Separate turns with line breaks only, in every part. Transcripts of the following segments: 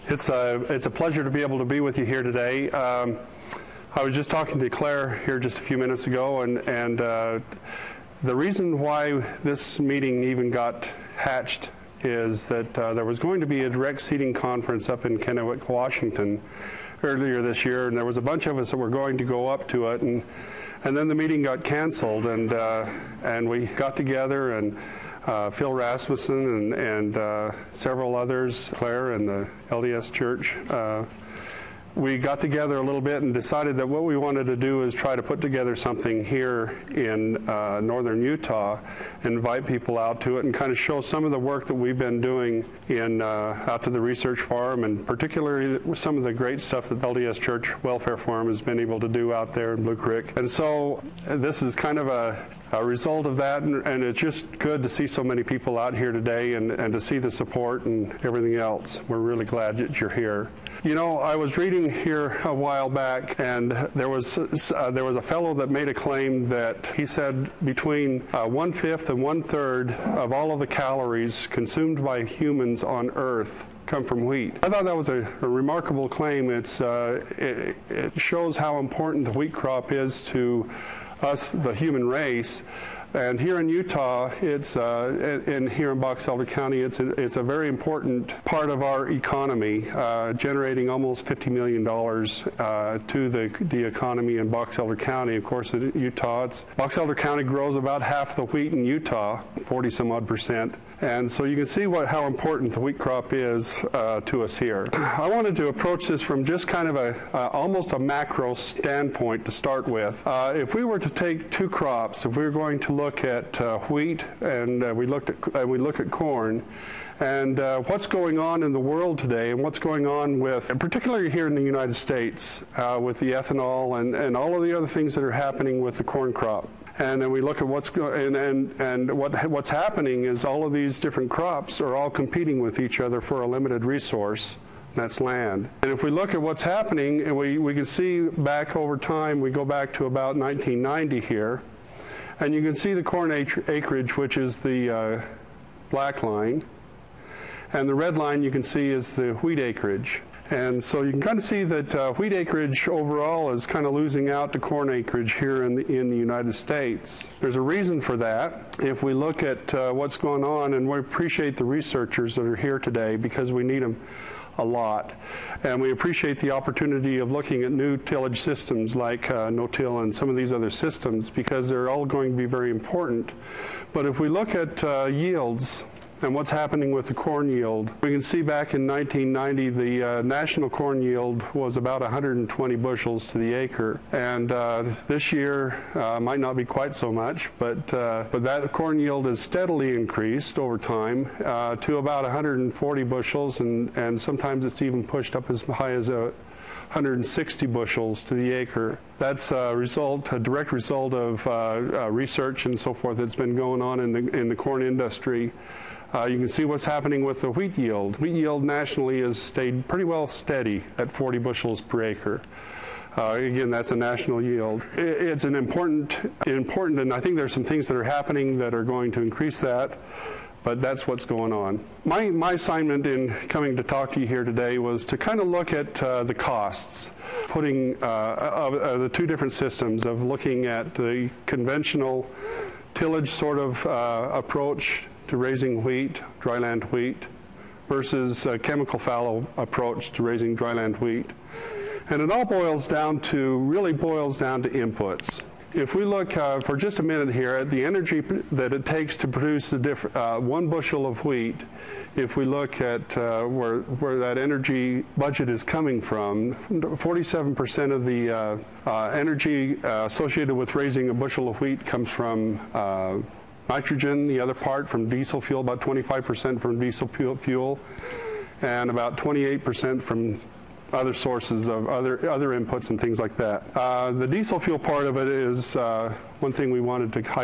It's a pleasure to be able to be with you here today. I was just talking to Claire here just a few minutes ago, and the reason why this meeting even got hatched is that there was going to be a direct seeding conference up in Kennewick, Washington earlier this year, and there was a bunch of us that were going to go up to it, and then the meeting got canceled, and we got together, and Phil Rasmussen and several others, Claire and the LDS Church, we got together a little bit and decided that what we wanted to do is try to put together something here in northern Utah, invite people out to it, and kind of show some of the work that we've been doing in out to the research farm, and particularly some of the great stuff that the LDS Church Welfare Farm has been able to do out there in Blue Creek. And so this is kind of a result of that, and it's just good to see so many people out here today and to see the support and everything else. We're really glad that you're here. You know, I was reading here a while back, and there was a fellow that made a claim that he said between 1/5 and 1/3 of all of the calories consumed by humans on Earth come from wheat. I thought that was a remarkable claim. It shows how important the wheat crop is to us, the human race. And here in Utah, and here in Box Elder County, it's a very important part of our economy, generating almost $50 million to the economy in Box Elder County. Of course, in Utah, Box Elder County grows about half the wheat in Utah, 40-some-odd%. And so you can see how important the wheat crop is to us here. I wanted to approach this from just kind of almost a macro standpoint to start with. If we were to take two crops, if we were going to look at wheat and we look at corn, and what's going on in the world today, and what's going on with, particularly here in the United States, with the ethanol and all of the other things that are happening with the corn crop. And then we look at what's what's happening is all of these different crops are all competing with each other for a limited resource, and that's land. And if we look at what's happening, and we can see back over time, we go back to about 1990 here, and you can see the corn acreage, which is the black line, and the red line you can see is the wheat acreage. And so you can kind of see that wheat acreage overall is kind of losing out to corn acreage here in the United States. There's a reason for that. If we look at what's going on, and we appreciate the researchers that are here today because we need them a lot. And we appreciate the opportunity of looking at new tillage systems like no-till and some of these other systems, because they're all going to be very important. But if we look at yields, and what's happening with the corn yield, we can see back in 1990 the national corn yield was about 120 bushels to the acre, and this year might not be quite so much, but that corn yield has steadily increased over time to about 140 bushels, and sometimes it's even pushed up as high as 160 bushels to the acre. That's a direct result of research and so forth that's been going on in the corn industry. You can see what's happening with the wheat yield. Wheat yield nationally has stayed pretty well steady at 40 bushels per acre. Again, that's a national yield. It's an important, and I think there's some things that are happening that are going to increase that, but that's what's going on. My assignment in coming to talk to you here today was to kind of look at the costs, putting the two different systems of looking at the conventional tillage sort of approach to raising wheat, dryland wheat, versus a chemical fallow approach to raising dryland wheat. And it all really boils down to inputs. If we look for just a minute here at the energy that it takes to produce 1 bushel of wheat, if we look at where that energy budget is coming from, 47% of the energy associated with raising a bushel of wheat comes from nitrogen, the other part from diesel fuel, about 25% from diesel fuel, and about 28% from other sources of other inputs and things like that. The diesel fuel part of it is one thing I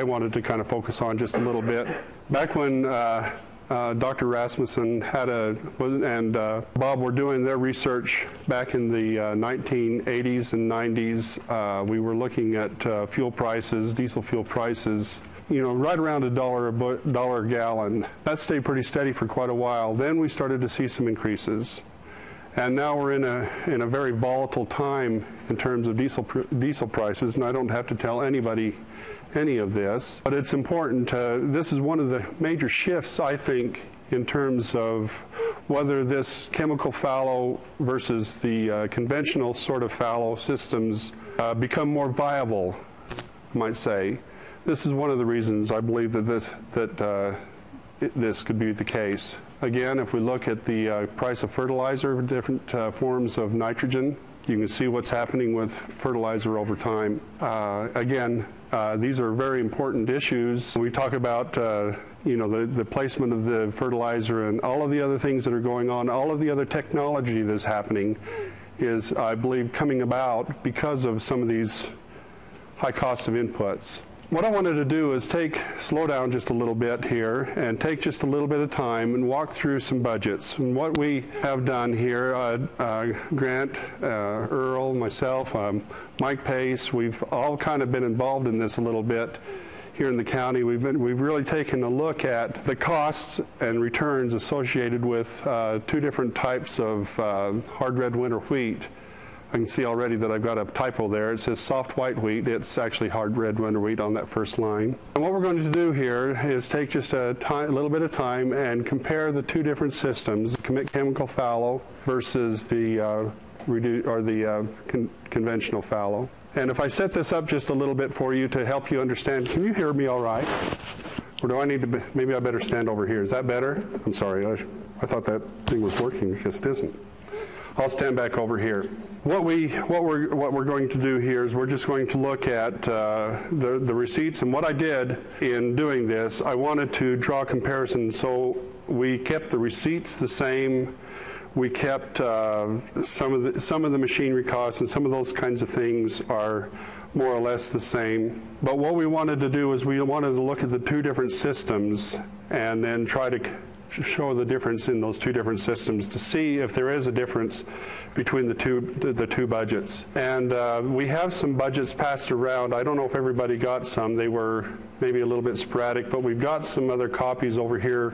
wanted to kind of focus on just a little bit. Back when Dr. Rasmussen and Bob were doing their research back in the 1980s and 90s, we were looking at fuel prices, diesel fuel prices, right around $1 a gallon. That stayed pretty steady for quite a while. Then we started to see some increases. And now we're in a very volatile time in terms of diesel prices, and I don't have to tell anybody any of this, but it's important. This is one of the major shifts, I think, in terms of whether this chemical fallow versus the conventional sort of fallow systems become more viable, I might say. This is one of the reasons I believe that this could be the case. Again, if we look at the price of fertilizer, different forms of nitrogen, you can see what's happening with fertilizer over time. Again, these are very important issues. We talk about the placement of the fertilizer and all of the other things that are going on, all of the other technology that's happening is, I believe, coming about because of some of these high costs of inputs. What I wanted to do is slow down just a little bit here and take just a little bit of time and walk through some budgets. And what we have done here, Grant, Earl, myself, Mike Pace, we've all kind of been involved in this a little bit here in the county. We've really taken a look at the costs and returns associated with two different types of hard red winter wheat. I can see already that I've got a typo there. It says soft white wheat. It's actually hard red winter wheat on that first line. And what we're going to do here is take just a little bit of time and compare the two different systems, chemical fallow versus the conventional fallow. And if I set this up just a little bit for you to help you understand, can you hear me all right? Or do I need to, maybe I better stand over here. Is that better? I'm sorry, I thought that thing was working because it isn't. I'll stand back over here. What we're going to do here is we're just going to look at the receipts, and what I did in doing this, I wanted to draw a comparison. So we kept the receipts the same. We kept some of the machinery costs, and some of those kinds of things are more or less the same. But what we wanted to do is we wanted to look at the two different systems and then try to show the difference in those two different systems to see if there is a difference between the two budgets. And we have some budgets passed around. I don't know if everybody got some. They were maybe a little bit sporadic, but we've got some other copies over here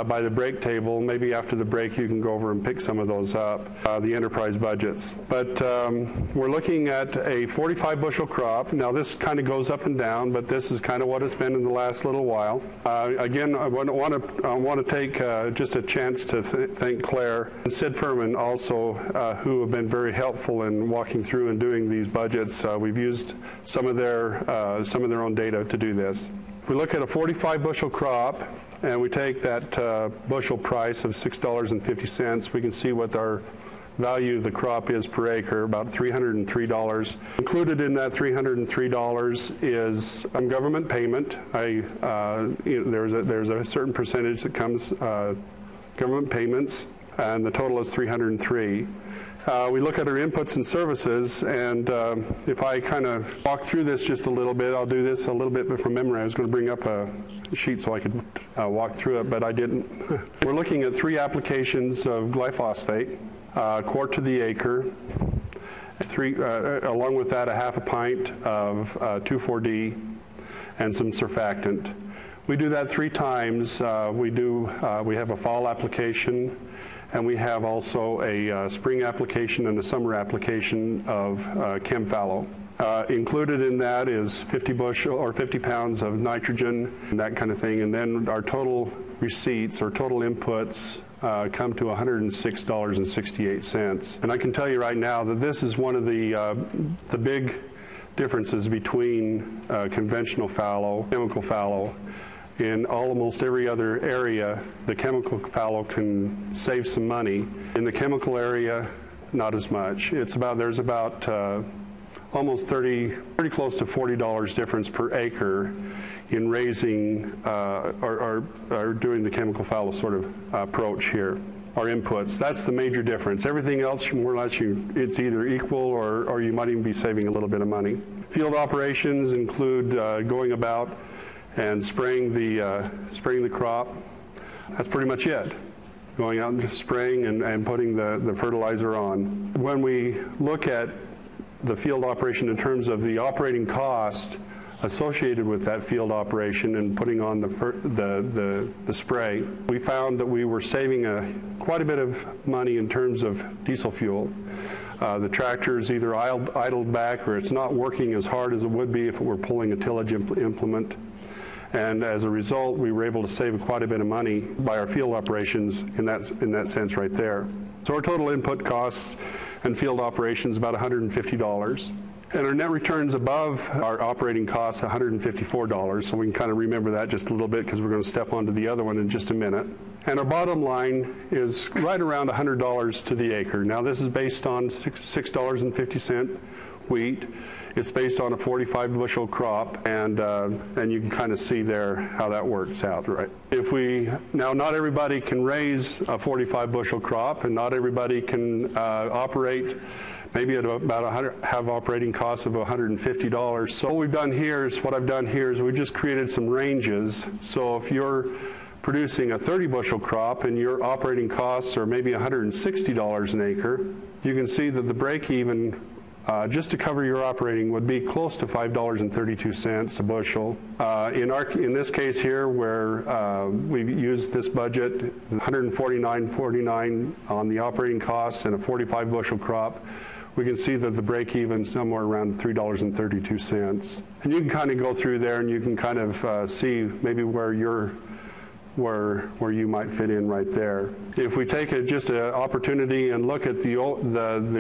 by the break table. Maybe after the break you can go over and pick some of those up, the enterprise budgets. But we're looking at a 45 bushel crop. Now this kind of goes up and down, but this is kind of what it's been in the last little while. Again, I want to take just a chance to thank Claire and Sid Furman also, who have been very helpful in walking through and doing these budgets. We've used some of their own data to do this. If we look at a 45 bushel crop and we take that bushel price of $6.50, we can see what our value of the crop is per acre, about $303. Included in that $303 is government payment. There's a certain percentage that comes government payments, and the total is $303. We look at our inputs and services, and if I kind of walk through this just a little bit, I'll do this a little bit from memory. I was going to bring up a sheet so I could walk through it, but I didn't. We're looking at 3 applications of glyphosate, quart to the acre, along with that a half a pint of 2,4-D and some surfactant. We do that 3 times. We have a fall application, and we have also a spring application and a summer application of chem fallow. Included in that is 50 bushel or 50 pounds of nitrogen and that kind of thing. And then our total receipts or total inputs come to $106.68. And I can tell you right now that this is one of the big differences between conventional fallow, chemical fallow. In almost every other area, the chemical fallow can save some money. In the chemical area, not as much. There's about almost pretty close to $40 difference per acre in raising or doing the chemical fallow sort of approach here. Our inputs, that's the major difference. Everything else, more or less, it's either equal or you might even be saving a little bit of money. Field operations include going about and spraying the crop. That's pretty much it. Going out and just spraying and putting the fertilizer on. When we look at the field operation in terms of the operating cost associated with that field operation and putting on the spray, we found that we were saving quite a bit of money in terms of diesel fuel. The tractor is either idled back or it's not working as hard as it would be if it were pulling a tillage implement. And as a result, we were able to save quite a bit of money by our field operations in that sense right there. So our total input costs and field operations about $150. And our net returns above our operating costs, $154. So we can kind of remember that just a little bit because we're going to step onto the other one in just a minute. And our bottom line is right around $100 to the acre. Now this is based on $6.50 wheat. It's based on a 45 bushel crop, and you can kind of see there how that works out, right? Now not everybody can raise a 45 bushel crop, and not everybody can operate maybe at about have operating costs of $150. So what I've done here is we just created some ranges. So if you're producing a 30 bushel crop and your operating costs are maybe $160 an acre, you can see that the break even just to cover your operating would be close to $5.32 a bushel. In this case here, where we've used this budget, $149.49 on the operating costs and a 45 bushel crop, we can see that the break even somewhere around $3.32. And you can kind of go through there and you can kind of see maybe where you might fit in right there. If we take just an opportunity and look at the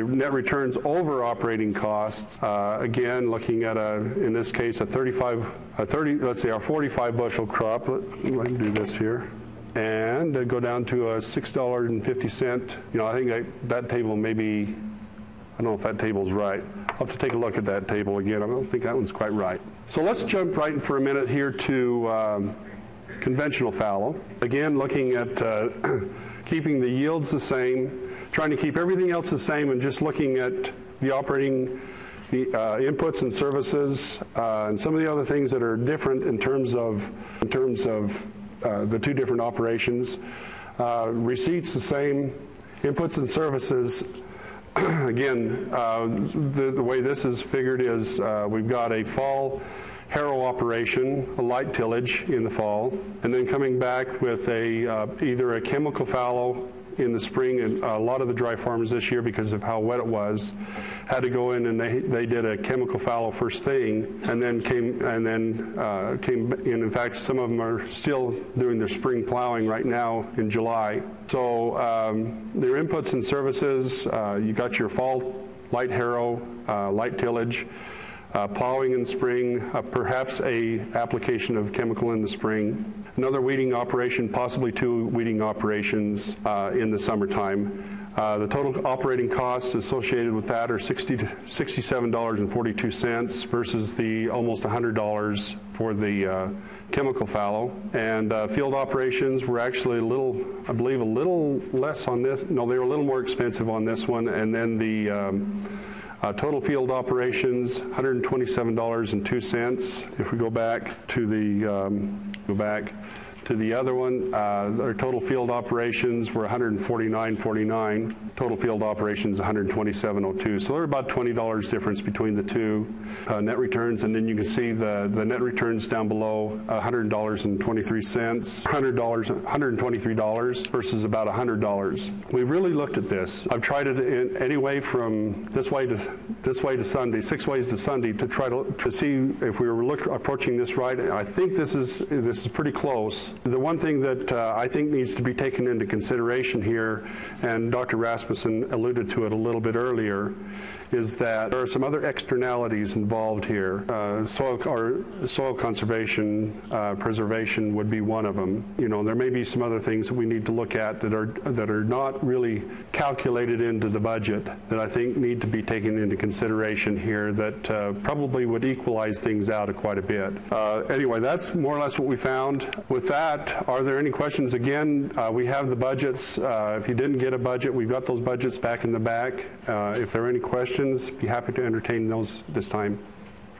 net returns over operating costs, again looking at in this case our 45 bushel crop. Let me do this here. And go down to a $6.50. I think that table maybe, I don't know if that table's right. I'll have to take a look at that table again. I don't think that one's quite right. So let's jump right in for a minute here to conventional fallow. Again, looking at keeping the yields the same, trying to keep everything else the same, and just looking at the inputs and services and some of the other things that are different in terms of the two different operations. Receipts the same, inputs and services. Again, the way this is figured is we've got a fall harrow operation, a light tillage in the fall, and then coming back with either a chemical fallow in the spring. And a lot of the dry farmers this year, because of how wet it was, had to go in and they did a chemical fallow first thing, and then came in. In fact, some of them are still doing their spring plowing right now in July. So their inputs and services, you got your fall light harrow, light tillage, plowing in the spring, perhaps a application of chemical in the spring, another weeding operation, possibly two weeding operations in the summertime. The total operating costs associated with that are $67.42 versus the almost $100 for the chemical fallow. And field operations were actually I believe a little less on this. No, they were a little more expensive on this one. And then the total field operations, $127.02. If we go back to the other one, our total field operations were $149.49. Total field operations, $127.02. So they're about $20 difference between the two net returns, and then you can see the net returns down below, $100.23, $123 versus about $100. We've really looked at this. I've tried it in any way from this way to Sunday, 6 ways to Sunday, to try to see if we were approaching this right. I think this is pretty close. The one thing that I think needs to be taken into consideration here, and Dr. Rasmussen alluded to it a little bit earlier, is that there are some other externalities involved here. Soil conservation, preservation would be one of them. There may be some other things that we need to look at that are not really calculated into the budget that I think need to be taken into consideration here that probably would equalize things out quite a bit. Anyway, that's more or less what we found. With that, are there any questions? Again, we have the budgets. If you didn't get a budget, we've got those budgets back in the back. If there are any questions, be happy to entertain those this time.